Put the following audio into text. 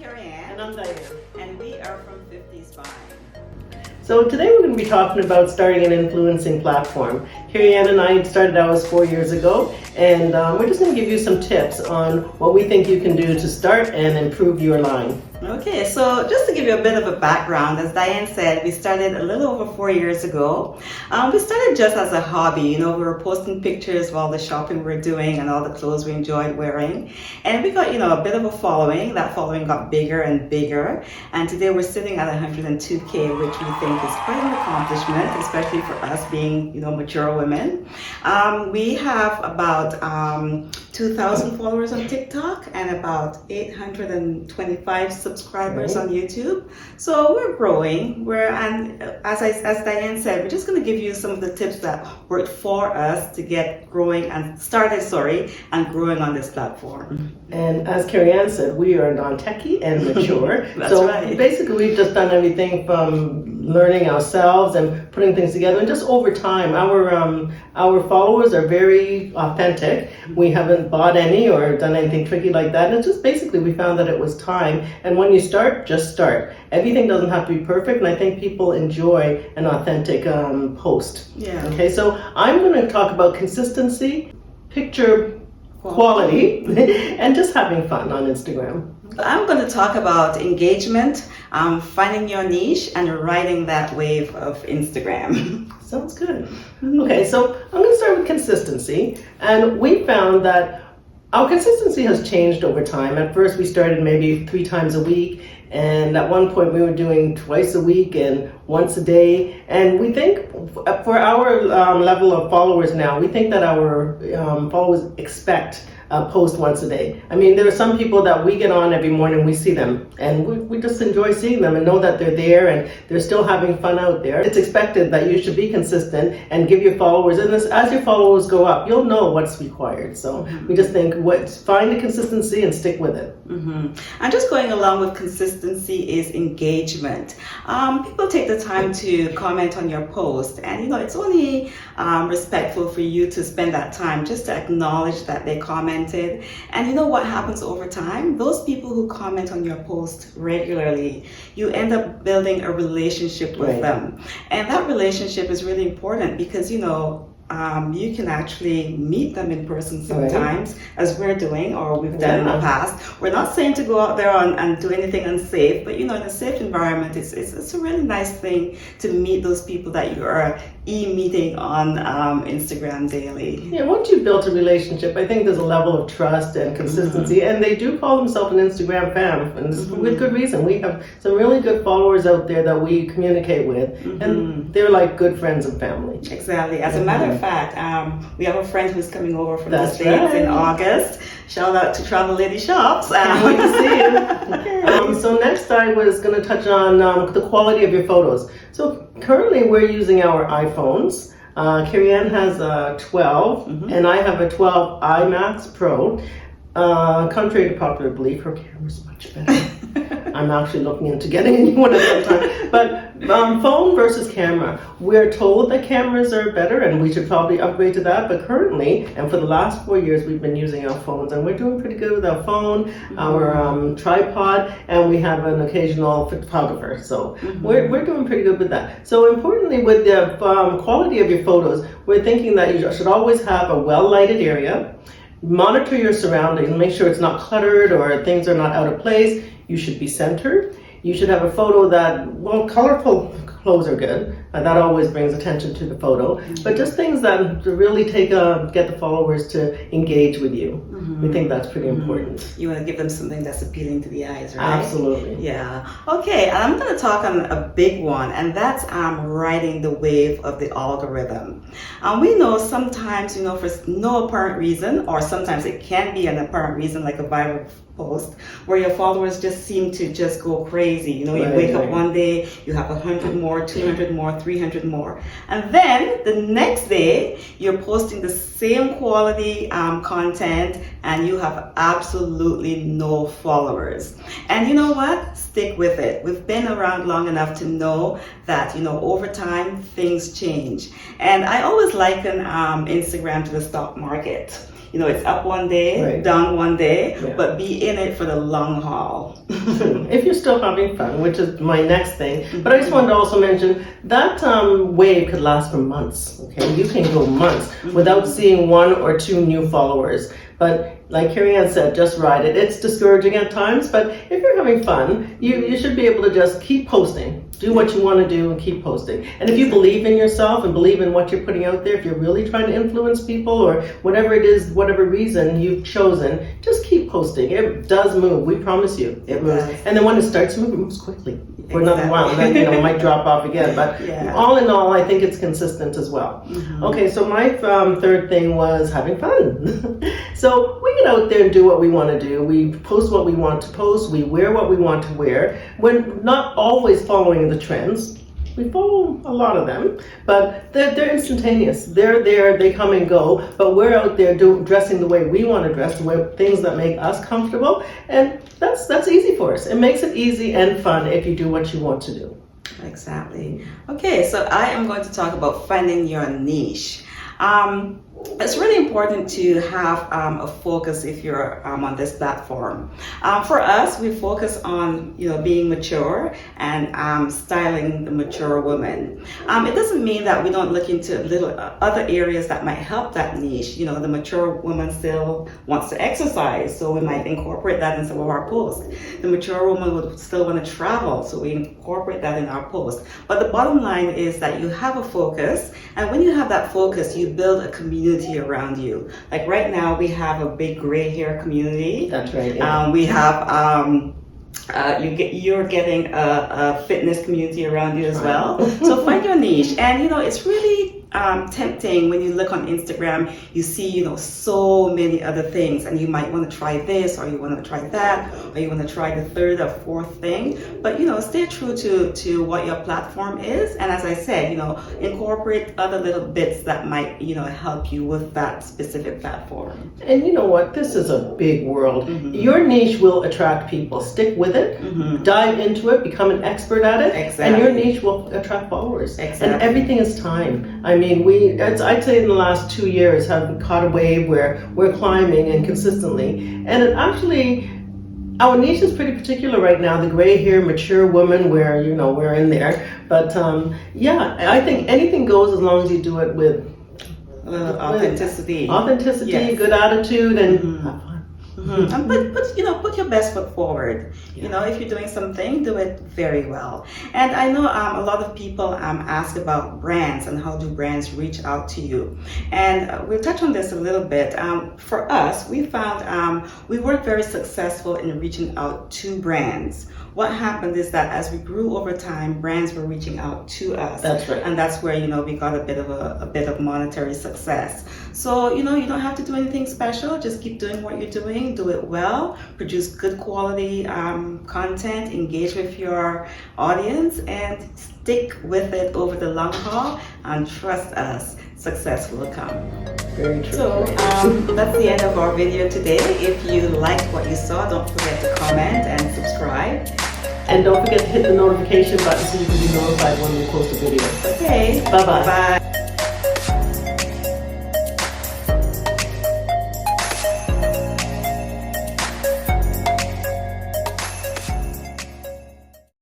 Carrie Ann. And I'm Diane. And we are from 50s Vine. So today we're going to be talking about starting an influencing platform. Carrie Ann and I started ours 4 years ago, and we're just going to give you some tips on what we think you can do to start and improve your line. Okay, so just to give you a bit of a background, as Diane said, we started a little over 4 years ago. We started just as a hobby. You know, we were posting pictures of all the shopping we were doing and all the clothes we enjoyed wearing. And we got, a bit of a following. That following got bigger and bigger. And today we're sitting at 102K, which we think is quite an accomplishment, especially for us being, mature women. We have about 2,000 followers on TikTok and about 825 subscribers on YouTube. So we're growing. And as Diane said, we're just going to give you some of the tips that worked for us to get growing and growing on this platform. And as Carrie Ann said, we are non-techie and mature. That's so right. Basically we've just done everything from learning ourselves and putting things together, and just over time our followers are very authentic. We haven't bought any or done anything tricky like that, and it's just basically we found that it was time. And when you start, just start. Everything doesn't have to be perfect, and I think people enjoy an authentic post. Yeah. Okay, so I'm going to talk about consistency, picture quality, and just having fun on Instagram. I'm going to talk about engagement, finding your niche, and riding that wave of Instagram. Sounds good. Okay, so I'm going to start with consistency, and we found that our consistency has changed over time. At first we started maybe 3 times a week, and at one point we were doing twice a week and once a day. And we think for our level of followers now, we think that our followers expect a post once a day. I mean, there are some people that we get on every morning, we see them, and we just enjoy seeing them and know that they're there and they're still having fun out there. It's expected that you should be consistent and give your followers, and as your followers go up, you'll know what's required. So we just think, find the consistency and stick with it. And just going along with consistency is engagement. People take the time to comment on your post, and it's only respectful for you to spend that time just to acknowledge that they commented. And what happens over time? Those people who comment on your post regularly, you end up building a relationship with them. And that relationship is really important because, you can actually meet them in person sometimes, as we're doing or we've done in the past. We're not saying to go out there and do anything unsafe, but in a safe environment, it's a really nice thing to meet those people that you are meeting on Instagram daily. Yeah, once you've built a relationship, I think there's a level of trust and consistency, and they do call themselves an Instagram fam, and with good reason. We have some really good followers out there that we communicate with, and they're like good friends and family. Exactly. As a matter of fact, we have a friend who's coming over from the States in August. Shout out to Travel Lady Shops. Can't wait to see you. So next I was going to touch on the quality of your photos. So currently we're using our iPhones. Carrie Ann has a 12, and I have a 12 iMax Pro. Contrary to popular belief, her camera's much better. I'm actually looking into getting a new one at some time. But phone versus camera, we're told that cameras are better and we should probably upgrade to that. But currently, and for the last 4 years, we've been using our phones, and we're doing pretty good with our phone, our tripod, and we have an occasional photographer. So we're doing pretty good with that. So importantly, with the quality of your photos, we're thinking that you should always have a well-lighted area. Monitor your surroundings, make sure it's not cluttered or things are not out of place. You should be centered. You should have a photo that, colorful clothes are good. That always brings attention to the photo. But just things that really get the followers to engage with you. We think that's pretty important. You want to give them something that's appealing to the eyes, right? Absolutely. Yeah. Okay, I'm going to talk on a big one, and that's riding the wave of the algorithm. We know sometimes, for no apparent reason, or sometimes it can be an apparent reason, like a viral post, where your followers just seem to just go crazy. You wake up one day, you have 100 more, 200 more, 300 more. And then the next day, you're posting the same quality content and you have absolutely no followers. And you know what? Stick with it. We've been around long enough to know that, over time, things change. And I always liken Instagram to the stock market. you know, it's up one day, Right. down one day, Yeah. but be in it for the long haul. If you're still having fun, which is my next thing. But I just wanted to also mention that wave could last for months. Okay, you can go months without seeing one or two new followers. But like Carrie Ann said, just ride it. It's discouraging at times, but if you're having fun, you should be able to just keep posting. Do what you want to do and keep posting. And if you believe in yourself and believe in what you're putting out there, if you're really trying to influence people or whatever it is, whatever reason you've chosen, just keep posting. It does move. We promise you, it moves. does. And then when it starts to move, it moves quickly for another while. And then, it might drop off again. But Yeah. all in all, I think it's consistent as well. Okay, so my third thing was having fun. So we get out there and do what we want to do. We post what we want to post. We wear what we want to wear. We're not always following the trends. We follow a lot of them, but they're instantaneous. They're there, they come and go, but we're out there dressing the way we want to dress, the way things that make us comfortable, and that's easy for us. It makes it easy and fun if you do what you want to do. Exactly. Okay, so I am going to talk about finding your niche. It's really important to have a focus if you're on this platform. For us, we focus on being mature and styling the mature woman. It doesn't mean that we don't look into little other areas that might help that niche. The mature woman still wants to exercise, so we might incorporate that in some of our posts. The mature woman would still want to travel, so we incorporate that in our posts. But the bottom line is that you have a focus, and when you have that focus, you build a community around you. Like right now, we have a big gray hair community. That's right. Yeah. We have you're getting a fitness community around you as well. So find your niche, and it's really tempting when you look on Instagram. You see so many other things, and you might want to try this, or you want to try that, or you want to try the third or fourth thing. But stay true to what your platform is, and as I said, incorporate other little bits that might help you with that specific platform. And you know what? This is a big world. Your niche will attract people. Stick with it, dive into it, become an expert at it, and your niche will attract followers. And everything is time. I mean, I'd say in the last 2 years have caught a wave where we're climbing and consistently. And it actually, our niche is pretty particular right now. The gray hair, mature woman, where we're in there. But I think anything goes as long as you do it with authenticity, yes. Good attitude, and have fun. Put your best foot forward. If you're doing something, do it very well. And I know a lot of people ask about brands and how do brands reach out to you. And we'll touch on this a little bit. For us, we found we weren't very successful in reaching out to brands. What happened is that as we grew over time, brands were reaching out to us. That's right. And that's where we got a bit of monetary success. So you don't have to do anything special. Just keep doing what you're doing. Do it well. Produce good quality content. Engage with your audience and stick with it over the long haul. And trust us, success will come. Very true. So that's the end of our video today. If you liked what you saw, don't forget to comment and subscribe. And don't forget to hit the notification button so you can be notified when we post a video. Okay. Bye-bye. Bye.